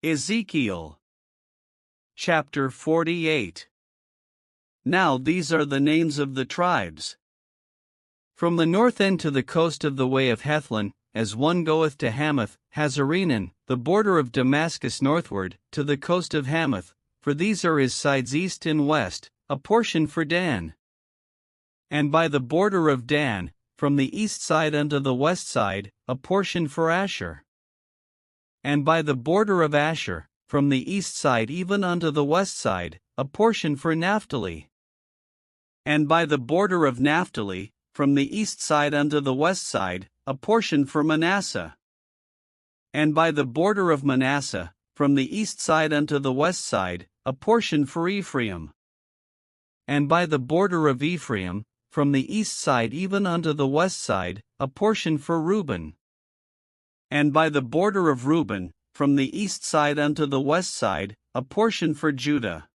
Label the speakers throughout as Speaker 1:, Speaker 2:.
Speaker 1: Ezekiel chapter 48. Now these are the names of the tribes. From the north end to the coast of the way of Hethlon, as one goeth to Hamath, Hazarenan, the border of Damascus northward, to the coast of Hamath, for these are his sides east and west, a portion for Dan. And by the border of Dan, from the east side unto the west side, a portion for Asher. And by the border of Asher, from the east side even unto the west side, a portion for Naphtali. And by the border of Naphtali, from the east side unto the west side, a portion for Manasseh. And by the border of Manasseh, from the east side unto the west side, a portion for Ephraim. And by the border of Ephraim, from the east side even unto the west side, a portion for Reuben. And by the border of Reuben, from the east side unto the west side, a portion for Judah.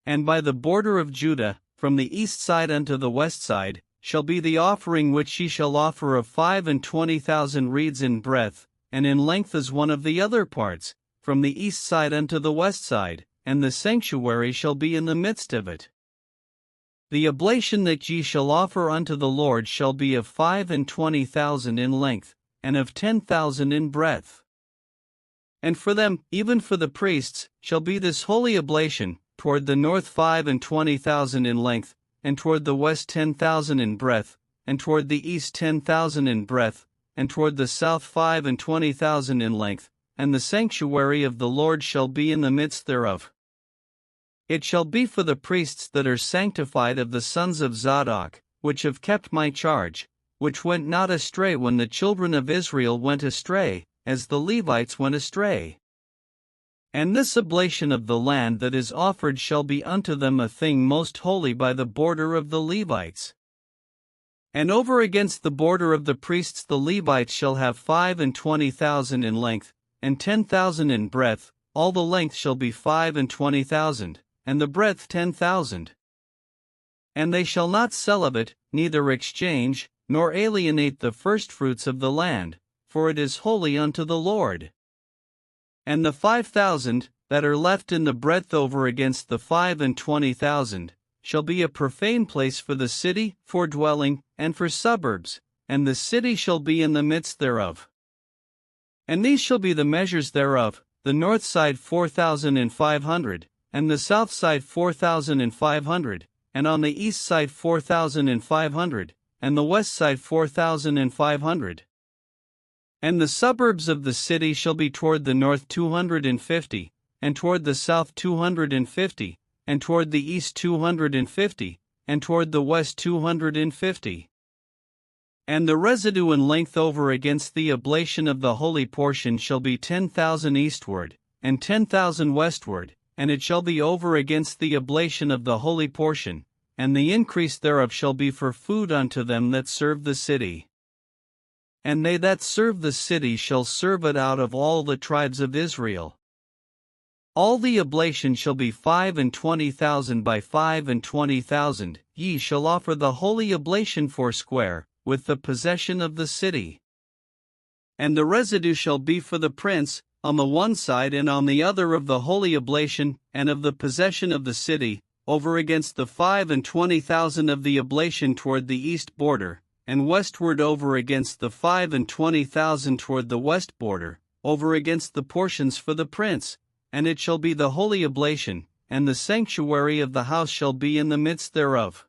Speaker 1: And by the border of Judah, from the east side unto the west side, shall be the offering which ye shall offer of 25,000 reeds in breadth, and in length as one of the other parts, from the east side unto the west side, and the sanctuary shall be in the midst of it. The oblation that ye shall offer unto the Lord shall be of 25,000 in length, and of 10,000 in breadth. And for them, even for the priests, shall be this holy oblation, toward the north 25,000 in length, and toward the west 10,000 in breadth, and toward the east 10,000 in breadth, and toward the south 25,000 in length, and the sanctuary of the Lord shall be in the midst thereof. It shall be for the priests that are sanctified of the sons of Zadok, which have kept my charge, which went not astray when the children of Israel went astray, as the Levites went astray. And this oblation of the land that is offered shall be unto them a thing most holy by the border of the Levites. And over against the border of the priests the Levites shall have 25,000 in length, and 10,000 in breadth, all the length shall be 25,000, and the breadth 10,000. And they shall not sell of it, neither exchange, nor alienate the firstfruits of the land, for it is holy unto the Lord. And the 5,000, that are left in the breadth over against the 25,000, shall be a profane place for the city, for dwelling, and for suburbs, and the city shall be in the midst thereof. And these shall be the measures thereof, the north side 4,500, and the south side 4,500, and on the east side 4,500, and the west side 4,500. And the suburbs of the city shall be toward the north 250, and toward the south 250, and toward the east 250, and toward the west 250. And the residue in length over against the oblation of the holy portion shall be 10,000 eastward, and 10,000 westward, and it shall be over against the oblation of the holy portion, and the increase thereof shall be for food unto them that serve the city. And they that serve the city shall serve it out of all the tribes of Israel. All the oblation shall be 25,000 by 25,000, ye shall offer the holy oblation foursquare, with the possession of the city. And the residue shall be for the prince, on the one side and on the other of the holy oblation, and of the possession of the city, over against the 25,000 of the oblation toward the east border, and westward over against the 25,000 toward the west border, over against the portions for the prince, and it shall be the holy oblation, and the sanctuary of the house shall be in the midst thereof.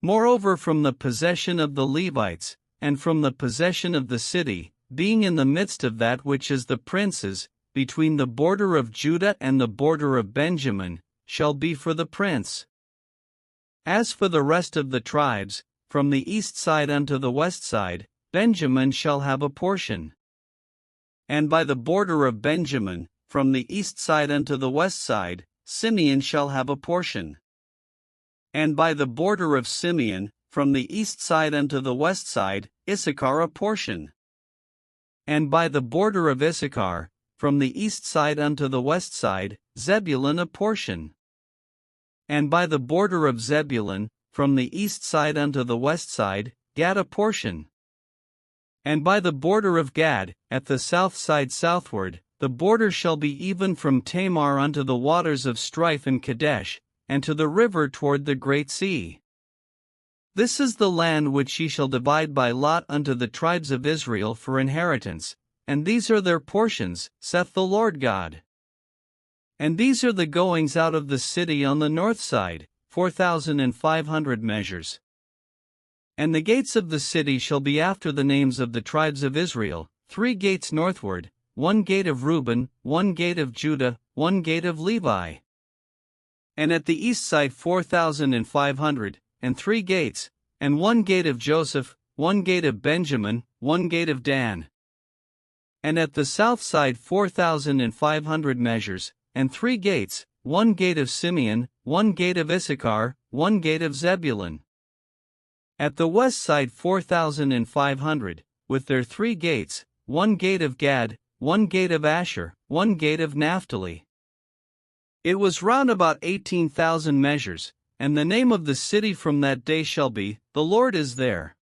Speaker 1: Moreover, from the possession of the Levites, and from the possession of the city, being in the midst of that which is the prince's, between the border of Judah and the border of Benjamin, shall be for the prince. As for the rest of the tribes, from the east side unto the west side, Benjamin shall have a portion. And by the border of Benjamin, from the east side unto the west side, Simeon shall have a portion. And by the border of Simeon, from the east side unto the west side, Issachar a portion. And by the border of Issachar, from the east side unto the west side, Zebulun a portion. And by the border of Zebulun, from the east side unto the west side, Gad a portion. And by the border of Gad, at the south side southward, the border shall be even from Tamar unto the waters of strife in Kadesh, and to the river toward the great sea. This is the land which ye shall divide by lot unto the tribes of Israel for inheritance, and these are their portions, saith the Lord God. And these are the goings out of the city on the north side, 4,500 measures. And the gates of the city shall be after the names of the tribes of Israel, 3 gates northward, 1 gate of Reuben, 1 gate of Judah, 1 gate of Levi. And at the east side 4,500, and 3 gates, and 1 gate of Joseph, 1 gate of Benjamin, 1 gate of Dan. And at the south side 4,500 measures, and 3 gates, 1 gate of Simeon, 1 gate of Issachar, 1 gate of Zebulun. At the west side 4,500, with their 3 gates, 1 gate of Gad, 1 gate of Asher, 1 gate of Naphtali. It was round about 18,000 measures, and the name of the city from that day shall be, The Lord is there.